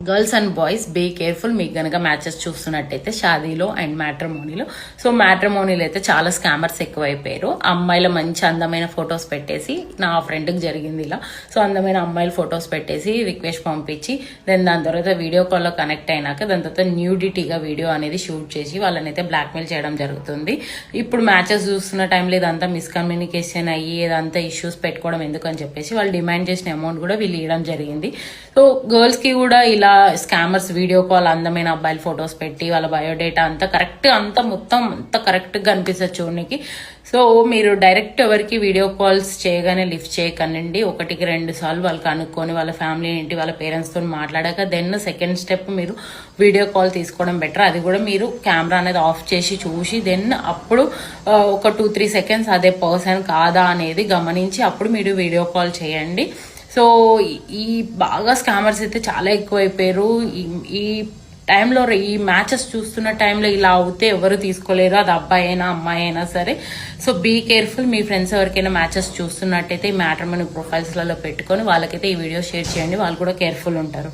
Girls and boys be careful. మీకు గనక matches చూస్తున్నట్టయితే షాదీలో అండ్ మ్యాట్రిమోనీలో. సో మ్యాట్రిమోనీలో అయితే చాలా స్కామర్స్ ఎక్కువైపోయారు. అమ్మాయిల మంచి అందమైన ఫొటోస్ పెట్టేసి, నా ఫ్రెండ్కి జరిగింది ఇలా. సో అందమైన అమ్మాయిల ఫొటోస్ పెట్టేసి రిక్వెస్ట్ పంపించి దాని తర్వాత వీడియో కాల్లో కనెక్ట్ అయినాక దాని తర్వాత న్యూడిటీగా వీడియో అనేది షూట్ చేసి వాళ్ళని అయితే బ్లాక్మెయిల్ చేయడం జరుగుతుంది. ఇప్పుడు మ్యాచెస్ చూస్తున్న టైంలో ఇదంతా మిస్కమ్యూనికేషన్ అయ్యి ఇదంతా ఇష్యూస్ పెట్టుకోవడం ఎందుకని చెప్పేసి వాళ్ళు డిమాండ్ చేసిన అమౌంట్ కూడా వీళ్ళు ఇవ్వడం జరిగింది. సో గర్ల్స్ కి కూడా ఇలా స్కామర్స్ వీడియో కాల్ అందమైన అబ్బాయిల ఫొటోస్ పెట్టి వాళ్ళ బయోడేటా అంతా కరెక్ట్ అంతా మొత్తం అంతా కరెక్ట్ గా అనిపిస్తుంది చూడడానికి. సో మీరు డైరెక్ట్ ఎవరికి వీడియో కాల్స్ చేయగానే లిఫ్ట్ చేయకనండి. 1-2 సార్లు వాళ్ళు కనుక్కొని వాళ్ళ ఫ్యామిలీ ఏంటి వాళ్ళ పేరెంట్స్ తో మాట్లాడాక దెన్ సెకండ్ స్టెప్ మీరు వీడియో కాల్ తీసుకోవడం బెటర్. అది కూడా మీరు కెమెరా అనేది ఆఫ్ చేసి చూసి దెన్ అప్పుడు ఒక 2-3 సెకండ్స్ అదే పర్సన్ కాదా అనేది గమనించి అప్పుడు మీరు వీడియో కాల్ చేయండి. సో ఈ బాగా స్కామర్స్ అయితే చాలా ఎక్కువైపోయారు. ఈ టైంలో ఈ మ్యాచెస్ చూస్తున్న టైంలో ఇలా అవుతే ఎవరు తీసుకోలేరు, అది అబ్బాయి అయినా అమ్మాయి అయినా సరే. So be careful. మీ ఫ్రెండ్స్ ఎవరికైనా మ్యాచెస్ చూస్తున్నట్టయితే ఈ మ్యాట్రిమోనీ ప్రొఫైల్స్లలో పెట్టుకొని వాళ్ళకైతే ఈ వీడియో షేర్ చేయండి. వాళ్ళు కూడా కేర్ఫుల్ ఉంటారు.